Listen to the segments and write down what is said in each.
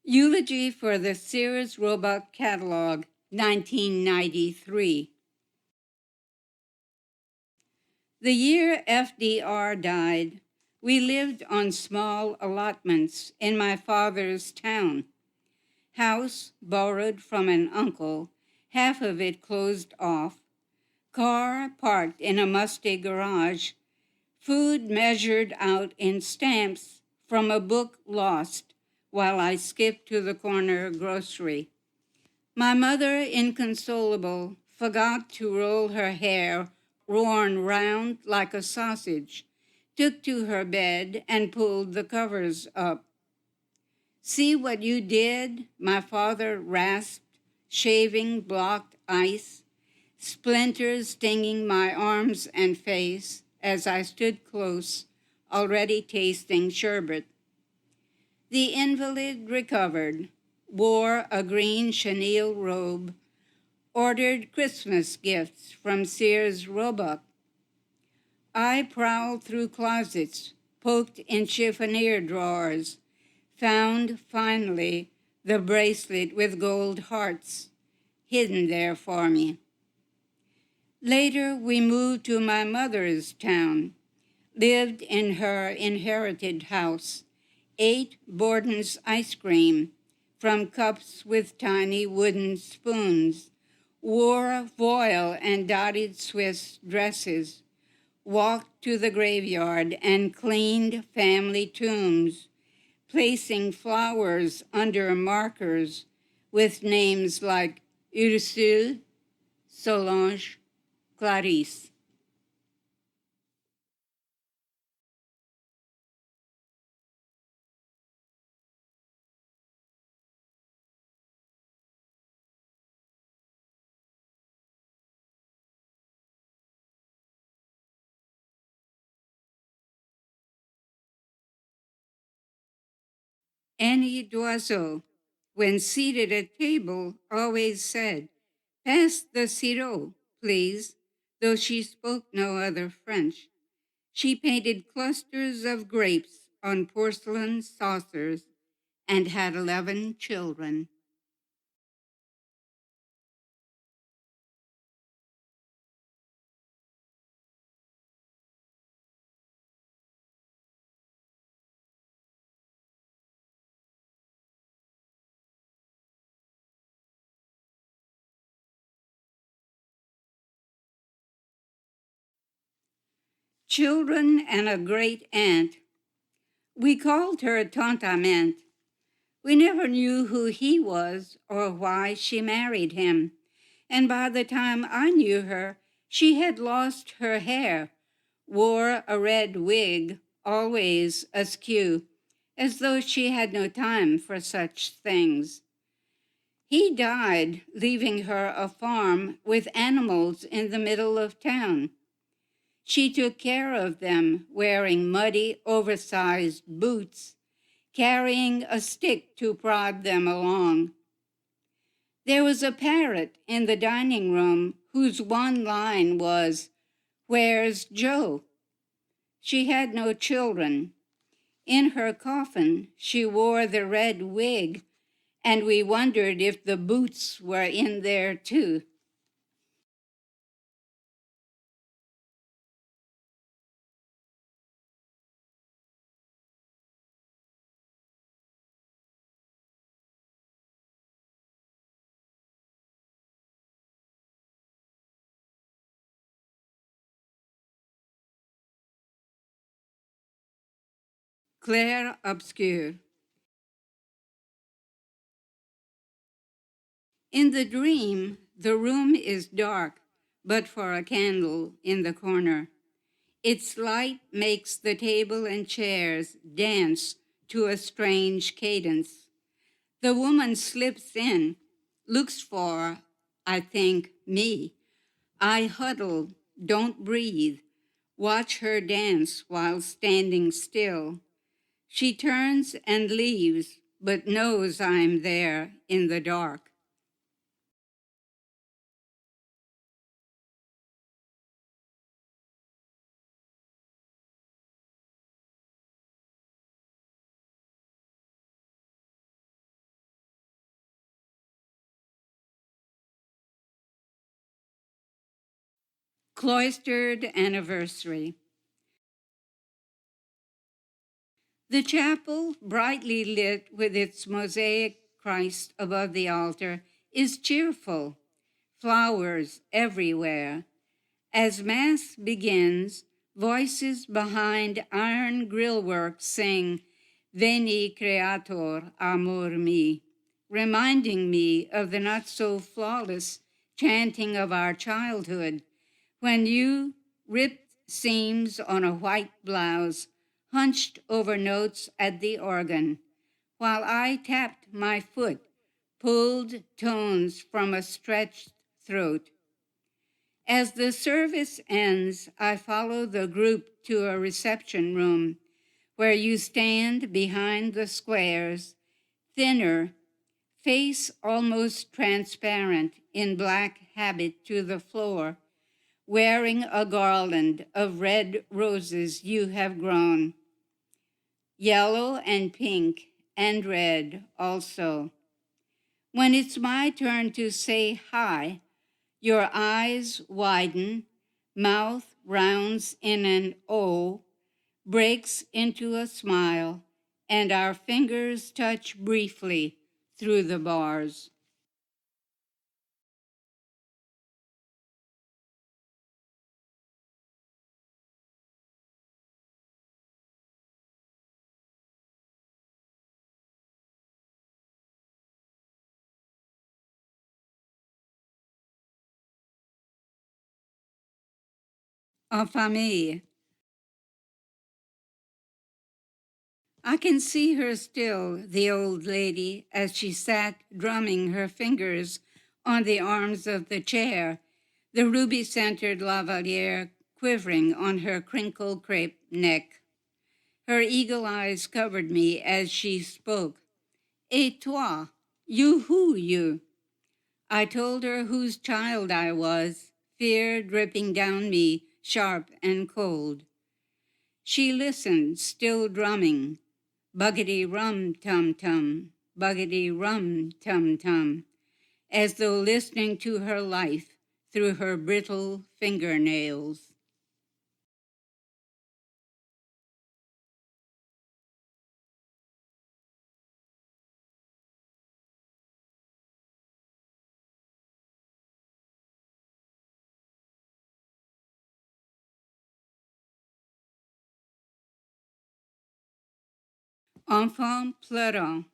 Eulogy for the Sears-Roebuck Catalog, 1993. The year FDR died, we lived on small allotments in my father's town. House borrowed from an uncle, half of it closed off. Car parked in a musty garage. Food measured out in stamps from a book lost while I skipped to the corner grocery. My mother, inconsolable, forgot to roll her hair, worn round like a sausage, took to her bed and pulled the covers up. "See what you did?" my father rasped, shaving blocked ice, splinters stinging my arms and face as I stood close, already tasting sherbet. The invalid recovered, wore a green chenille robe, ordered Christmas gifts from Sears-Roebuck. I prowled through closets, poked in chiffonier drawers, found, finally, the bracelet with gold hearts, hidden there for me. Later, we moved to my mother's town, lived in her inherited house, ate Borden's ice cream from cups with tiny wooden spoons, wore voile and dotted Swiss dresses, walked to the graveyard and cleaned family tombs, placing flowers under markers with names like Ursule, Solange, Clarisse. Annie Doiseau, when seated at table, always said, "Pass the sirop, please," though she spoke no other French. She painted clusters of grapes on porcelain saucers and had 11 children. Children and a great aunt. We called her Tante Amante. We never knew who he was or why she married him. And by the time I knew her, she had lost her hair, wore a red wig, always askew, as though she had no time for such things. He died, leaving her a farm with animals in the middle of town. She took care of them, wearing muddy, oversized boots, carrying a stick to prod them along. There was a parrot in the dining room whose one line was, "Where's Joe?" She had no children. In her coffin, she wore the red wig, and we wondered if the boots were in there too. Clair obscur. In the dream, the room is dark, but for a candle in the corner. Its light makes the table and chairs dance to a strange cadence. The woman slips in, looks for, I think, me. I huddle, don't breathe, watch her dance while standing still. She turns and leaves, but knows I'm there in the dark. Cloistered Anniversary. The chapel, brightly lit with its mosaic Christ above the altar, is cheerful. Flowers everywhere. As Mass begins, voices behind iron grillwork sing, Veni Creator Amor Mi, reminding me of the not-so-flawless chanting of our childhood, when you ripped seams on a white blouse, hunched over notes at the organ, while I tapped my foot, pulled tones from a stretched throat. As the service ends, I follow the group to a reception room where you stand behind the squares, thinner, face almost transparent in black habit to the floor, wearing a garland of red roses you have grown, yellow and pink and red also. When it's my turn to say hi, your eyes widen, mouth rounds in an O, breaks into a smile, and our fingers touch briefly through the bars. En famille. I can see her still, the old lady, as she sat drumming her fingers on the arms of the chair, the ruby-centered lavalier quivering on her crinkled crepe neck. Her eagle eyes covered me as she spoke. Et toi, you who, you? I told her whose child I was, fear dripping down me, sharp and cold. She listened, still drumming. Buggity rum tum tum, buggity rum tum tum, as though listening to her life through her brittle fingernails. Enfant pleurant.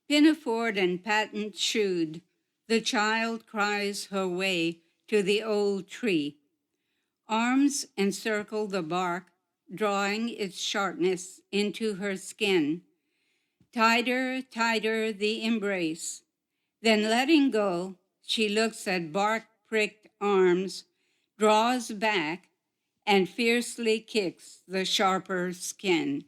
Pinafore and patent shoed, the child cries her way to the old tree. Arms encircle the bark, drawing its sharpness into her skin. Tighter, tighter the embrace. Then letting go, she looks at bark-pricked arms, draws back, and fiercely kicks the sharper skin.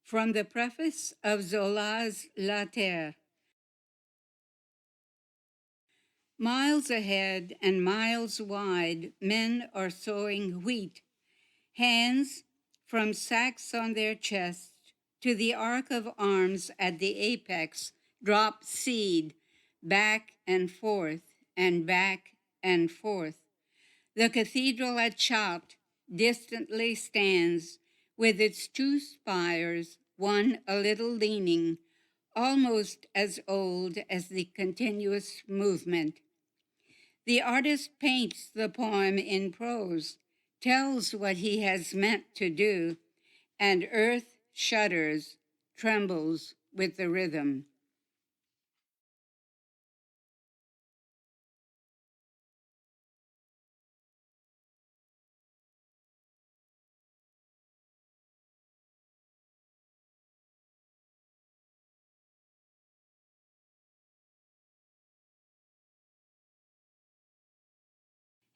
From the preface of Zola's La Terre. Miles ahead and miles wide, men are sowing wheat. Hands from sacks on their chests to the arc of arms at the apex drop seed back and forth and back and forth. The cathedral at Chartres distantly stands with its two spires, one a little leaning, almost as old as the continuous movement. The artist paints the poem in prose, tells what he has meant to do, and earth shudders, trembles with the rhythm.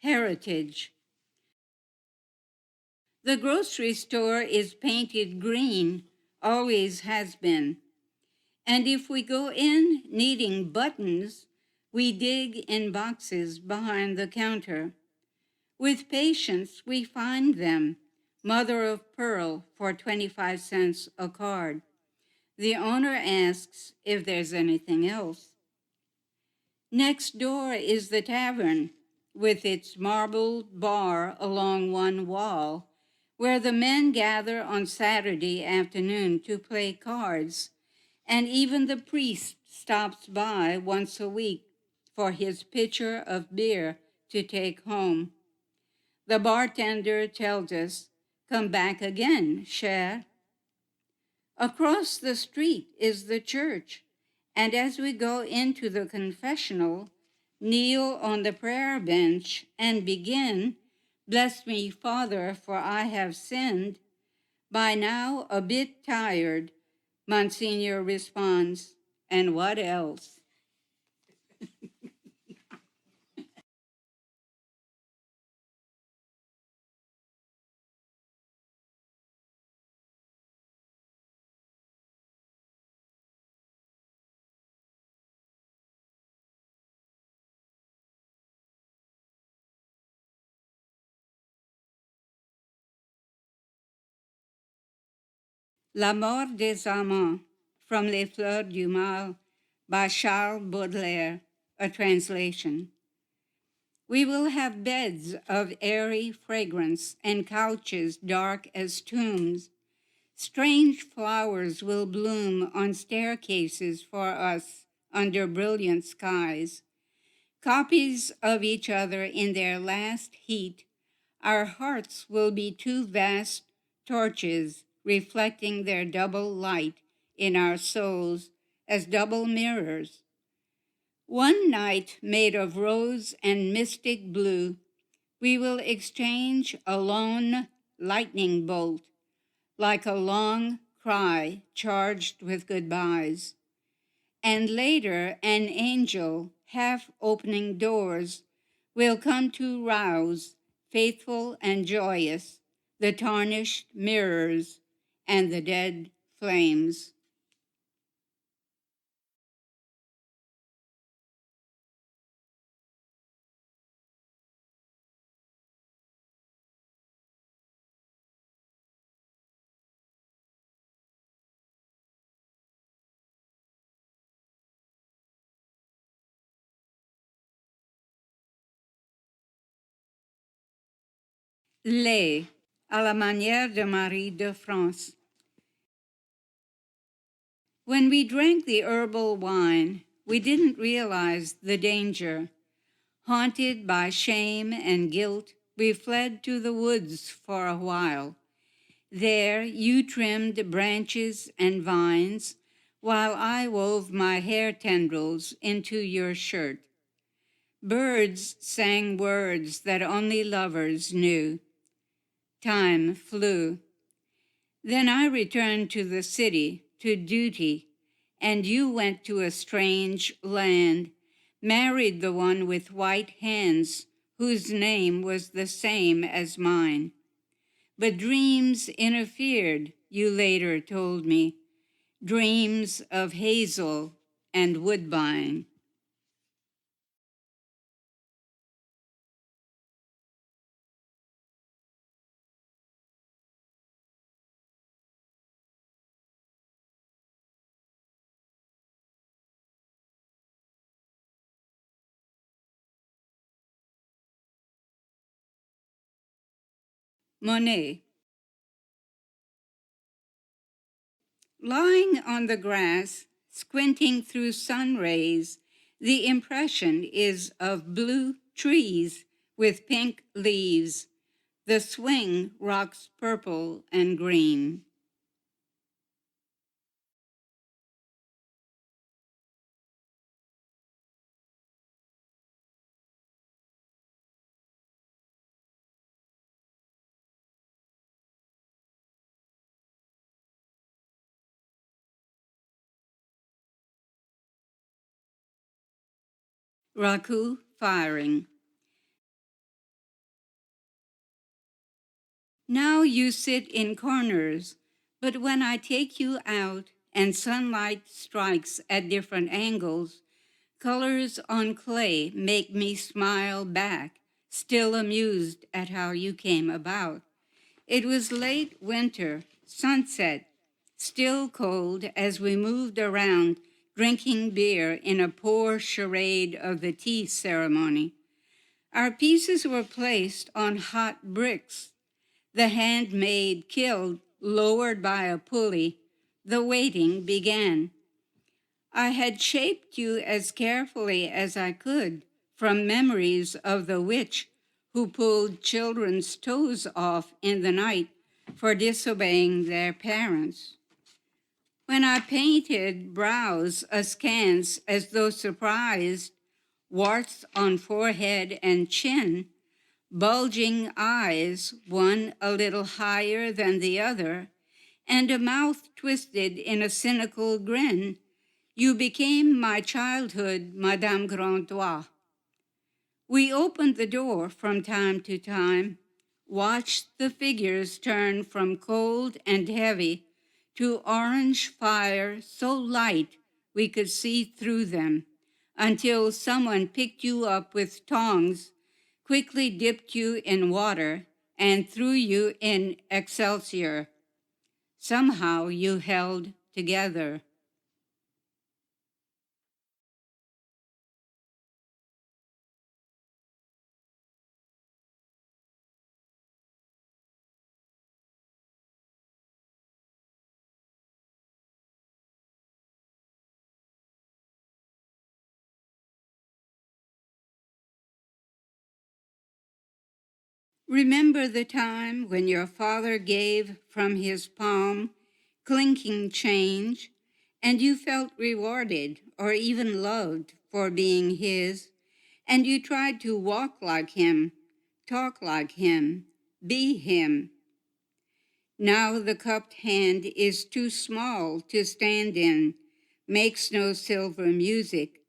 Heritage. The grocery store is painted green, always has been, And if we go in needing buttons, we dig in boxes behind the counter. With patience, we find them, mother of pearl for 25 cents a card. The owner asks if there's anything else. Next door is the tavern, with its marbled bar along one wall, where the men gather on Saturday afternoon to play cards, and even the priest stops by once a week for his pitcher of beer to take home. The bartender tells us, "Come back again, cher." Across the street is the church, and as we go into the confessional, kneel on the prayer bench and begin, "Bless me, Father, for I have sinned," by now a bit tired, Monsignor responds, "And what else?" La mort des amants, from Les Fleurs du Mal, by Charles Baudelaire, a translation. We will have beds of airy fragrance and couches dark as tombs. Strange flowers will bloom on staircases for us under brilliant skies. Copies of each other in their last heat, our hearts will be two vast torches reflecting their double light in our souls as double mirrors. One night made of rose and mystic blue, we will exchange a lone lightning bolt, like a long cry charged with goodbyes. And later, an angel, half opening doors, will come to rouse, faithful and joyous, the tarnished mirrors and the dead flames. Lait, à la manière de Marie de France. When we drank the herbal wine, we didn't realize the danger. Haunted by shame and guilt, we fled to the woods for a while. There you trimmed branches and vines, while I wove my hair tendrils into your shirt. Birds sang words that only lovers knew. Time flew. Then I returned to the city, to duty, and you went to a strange land, married the one with white hands, whose name was the same as mine. But dreams interfered, you later told me, dreams of hazel and woodbine. Monet. Lying on the grass, squinting through sun rays, the impression is of blue trees with pink leaves. The swing rocks purple and green. Raku firing. Now you sit in corners, but when I take you out and sunlight strikes at different angles, colors on clay make me smile back, still amused at how you came about. It was late winter, sunset, still cold as we moved around drinking beer in a poor charade of the tea ceremony. Our pieces were placed on hot bricks, the handmade kiln lowered by a pulley. The waiting began. I had shaped you as carefully as I could from memories of the witch who pulled children's toes off in the night for disobeying their parents. When I painted brows askance as though surprised, warts on forehead and chin, bulging eyes, one a little higher than the other, and a mouth twisted in a cynical grin, you became my childhood, Madame Grandois. We opened the door from time to time, watched the figures turn from cold and heavy to orange fire so light we could see through them, until someone picked you up with tongs, quickly dipped you in water, and threw you in excelsior. Somehow you held together. Remember the time when your father gave from his palm clinking change, and you felt rewarded or even loved for being his, and you tried to walk like him, talk like him, be him. Now the cupped hand is too small to stand in, makes no silver music.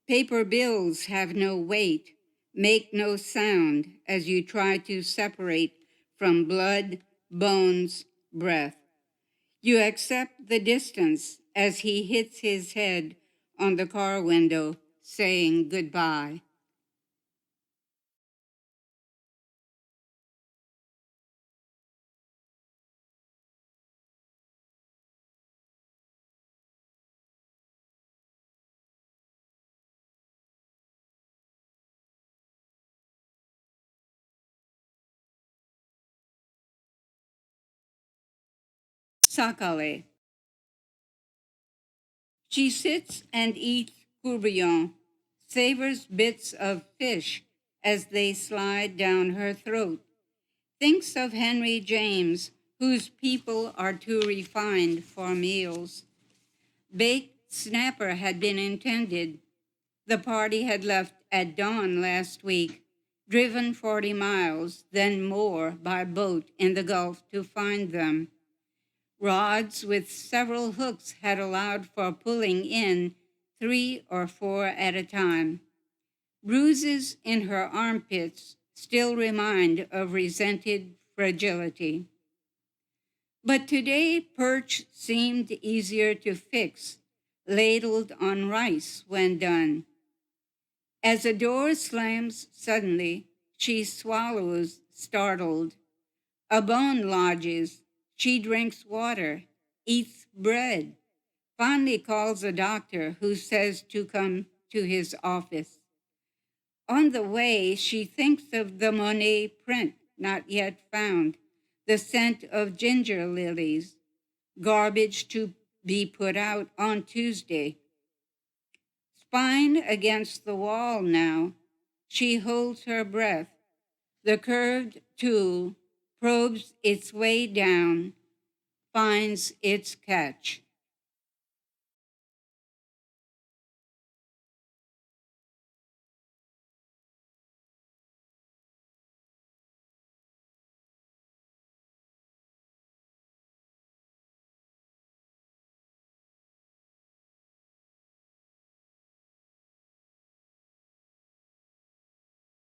Paper bills have no weight, make no sound as you try to separate from blood, bones, breath. You accept the distance as he hits his head on the car window, saying goodbye. Sakale. She sits and eats courbillon, savors bits of fish as they slide down her throat, thinks of Henry James, whose people are too refined for meals. Baked snapper had been intended. The party had left at dawn last week, driven 40 miles, then more by boat in the Gulf to find them. Rods with several hooks had allowed for pulling in 3 or 4 at a time. Bruises in her armpits still remind of resented fragility. But today, perch seemed easier to fix, ladled on rice when done. As a door slams suddenly, she swallows, startled. A bone lodges. She drinks water, eats bread, finally calls a doctor who says to come to his office. On the way, she thinks of the Monet print not yet found, the scent of ginger lilies, garbage to be put out on Tuesday. Spine against the wall now, she holds her breath. The curved tool probes its way down, finds its catch.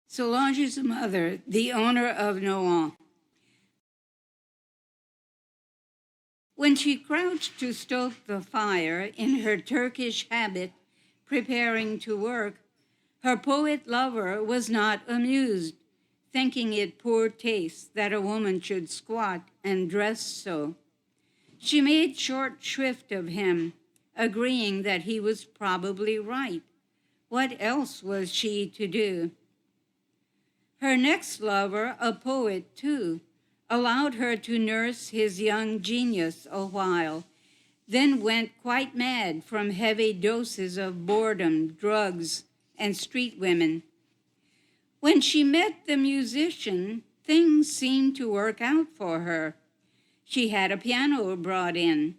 Solange's mother, the owner of Nohant. When she crouched to stoke the fire in her Turkish habit, preparing to work, her poet lover was not amused, thinking it poor taste that a woman should squat and dress so. She made short shrift of him, agreeing that he was probably right. What else was she to do? Her next lover, a poet too, allowed her to nurse his young genius a while, then went quite mad from heavy doses of boredom, drugs, and street women. When she met the musician, things seemed to work out for her. She had a piano brought in,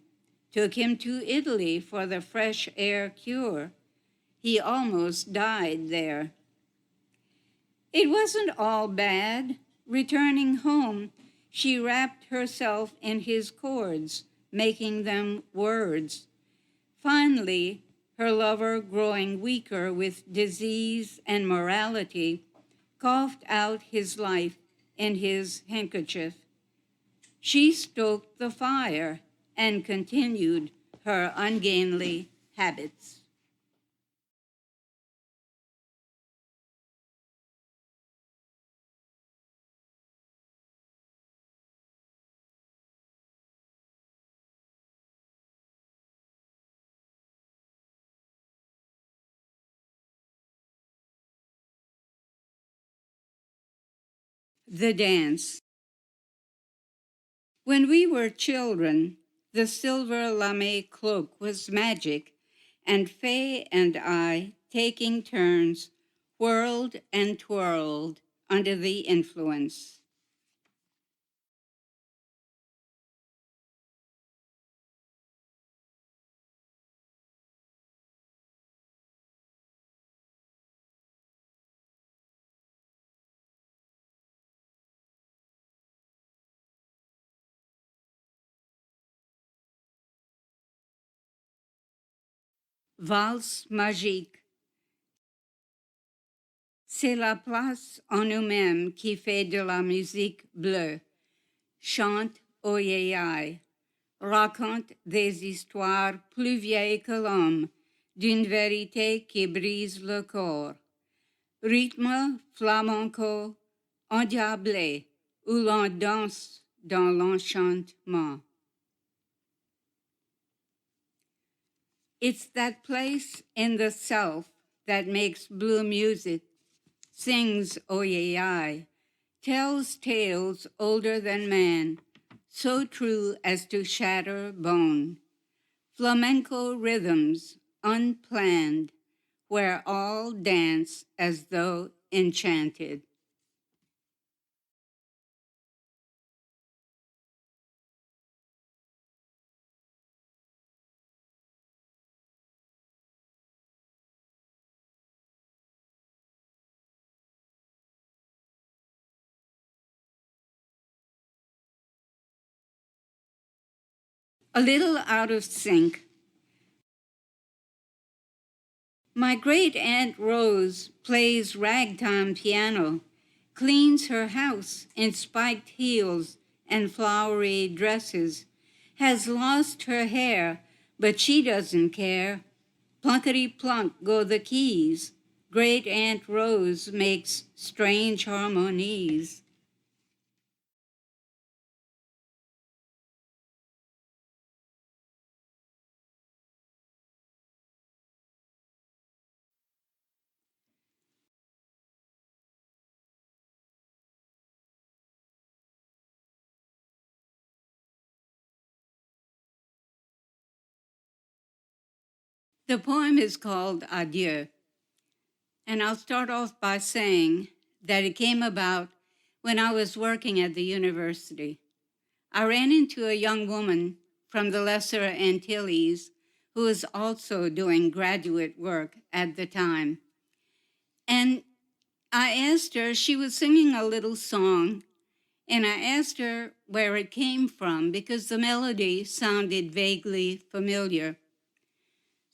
took him to Italy for the fresh air cure. He almost died there. It wasn't all bad. Returning home, she wrapped herself in his chords, making them words. Finally, her lover, growing weaker with disease and morality, coughed out his life in his handkerchief. She stoked the fire and continued her ungainly habits. The dance. When we were children, the silver lame cloak was magic, and Fay and I, taking turns, whirled and twirled under the influence. Valse magique. C'est la place en nous-mêmes qui fait de la musique bleue. Chante oyeyai, raconte des histoires plus vieilles que l'homme, d'une vérité qui brise le corps. Rythme flamenco endiablé, où l'on danse dans l'enchantement. It's that place in the self that makes blue music, sings oyeyai, tells tales older than man, so true as to shatter bone. Flamenco rhythms unplanned, where all dance as though enchanted. A little out of sync. My great Aunt Rose plays ragtime piano, cleans her house in spiked heels and flowery dresses, has lost her hair, but she doesn't care. Plunkety plunk go the keys. Great Aunt Rose makes strange harmonies. The poem is called Adieu, and I'll start off by saying that it came about when I was working at the university. I ran into a young woman from the Lesser Antilles who was also doing graduate work at the time. And I asked her, she was singing a little song, and I asked her where it came from because the melody sounded vaguely familiar.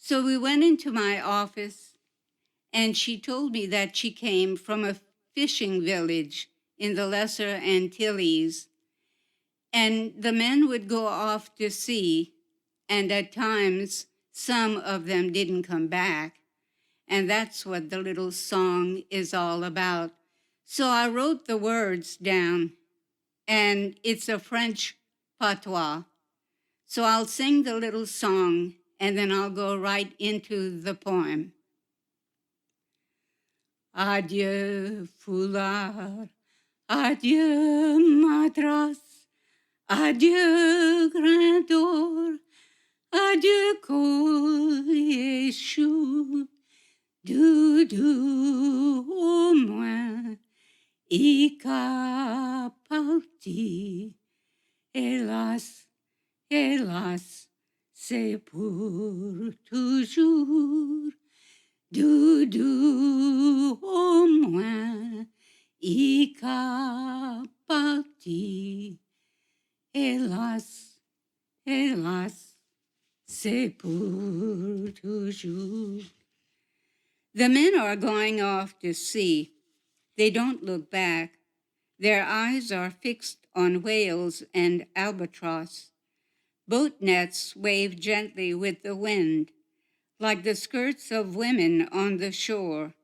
So we went into my office, and she told me that she came from a fishing village in the Lesser Antilles. And the men would go off to sea, and at times some of them didn't come back. And that's what the little song is all about. So I wrote the words down, and it's a French patois. So I'll sing the little song, and then I'll go right into the poem. Adieu, foulard, adieu, madras, adieu, grain d'or, adieu, collier chou, doudou, au moins, Ica parti, hélas, hélas, c'est pour toujours. Doudou, au moins, Ica parti, hélas, hélas, c'est pour toujours. The men are going off to sea. They don't look back. Their eyes are fixed on whales and albatross. Boat nets wave gently with the wind, like the skirts of women on the shore,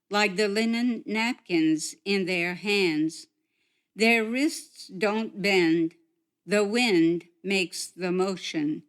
like the linen napkins in their hands. Their wrists don't bend. The wind makes the motion.